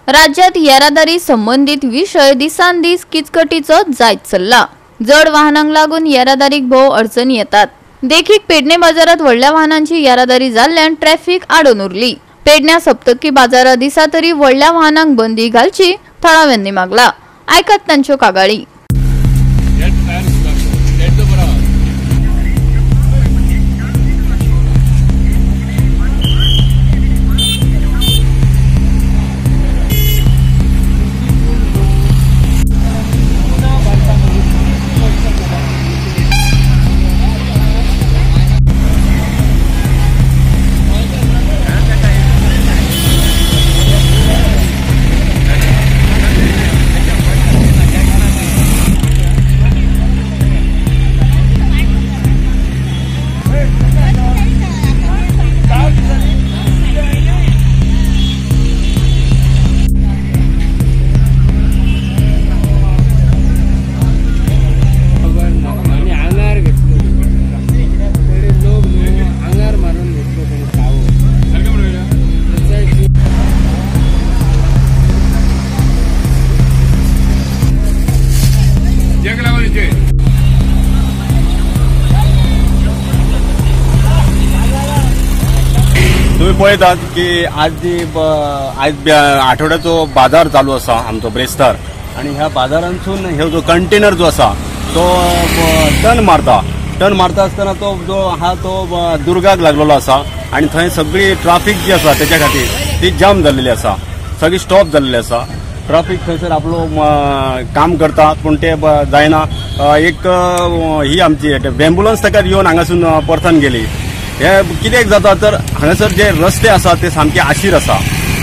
राज्यात येरादारी संबंधित विषय दिसान दीस किचकटीचो जायत चल्ला। जड वाहनांक लागून येरादारीक भोव अडचणी येतात। देखीक पेडणे बाजारात व्हडल्या वाहनांची येरादारी जाल्ल्यान ट्रॅफिक आडून उरली। पेडण्या सप्तकी बाजारा दिसा तरी व्हडल्या वाहनांक बंदी घालची थळाव्यांनी मागला। आयकत तांच्यो कागाळी। तुम्ही पळयतात की आज आठवड्याचो बाजार चालू असा आमचो ब्रेस्तार आणि ह्या बाजारांसून हे जो कंटेनर जो असा तो टन मारता असताना तो जो हा तो दुर्गाक लागलेलो असा आणि थंय सगळी ट्राफिक जी असा त्याच्या खातीर ती जाम जाल्लेली असा, सगळी स्टॉप जाल्लेली असा। ट्राफिक थंयसर आपलो काम करता पण ते जायना। एक ही आमची एम्ब्युलन्स ताका येवन हांगासून परतन गेली। हे कित्याक जाता तर हांगासर जे रस्ते आसा ते सामके आशीर आसा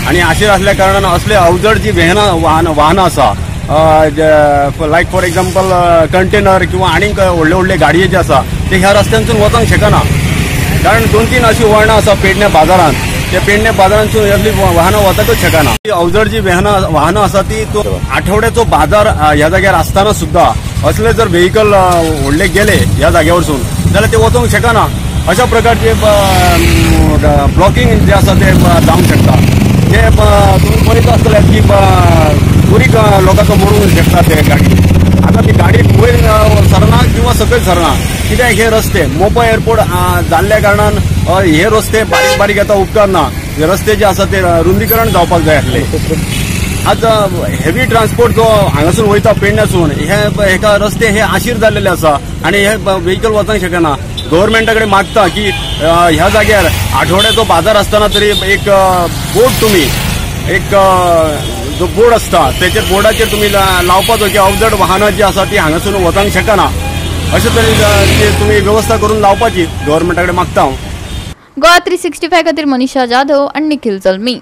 आणि आशीर असल्या कारणान असले अवजड जी वाहनां आसा लायक फॉर एक्झाम्पल कंटेनर किंवा आनीक व्हडले गाडये जे आसा ते ह्या रस्त्यांसून वचूंक शकना। कारण 2-3 अशी वळणां आसा पेडणे बाजारांत, त्या पेडणे बाजारांसून असली वाहनां वचूंकच शकना। अवजड जी वाहनां आसा ती तो आठवड्याचो बाजार ह्या जाग्यार आसतना सुद्धा असले जर व्हेकल व्हडले गेले ह्या जाग्यावरसून जाल्यार ते वचूंक शकना। अशा प्रकारचे ब्लॉकिंग जे आसा ते जावंक शकता। जे तुम्ही पळयत आसतले की बुरीक लोकांचो मरूंक शकता ते गाडी। आता ती गाडी वयर सरना किंवा सकयल सरना कित्याक हे रस्ते मोपा एअरपोर्ट जाल्ल्या कारणान हे रस्ते बारीक बारीक आता उपकारना। हे रस्ते जे आसा ते रुंदीकरण जावपाक जाय आसले। आज हेवी ट्रान्सपोर्ट जो हांगासून वयता पेडण्यासून हेका रस्ते हे आशीर जाल्लेले आसा आणि हे व्हेकल वचूंक शकना। गव्हर्नमेंटाकडे मागता की ह्या जाग्यार आठवड्याचो बाजार असताना तरी एक बोर्ड तुम्ही एक जो बोर्ड असता त्याच्या बोर्डाचेर तुम्ही लावपाचो की अवजड वाहनां जी आसा ती हांगासून वचूंक शकना। अशे तरेन तुम्ही व्यवस्था करून लावपाची गव्हर्नमेंटाकडे मागता हांव। गोवा 365 खातीर मनीषा जाधव आणि निखिल जल्मी।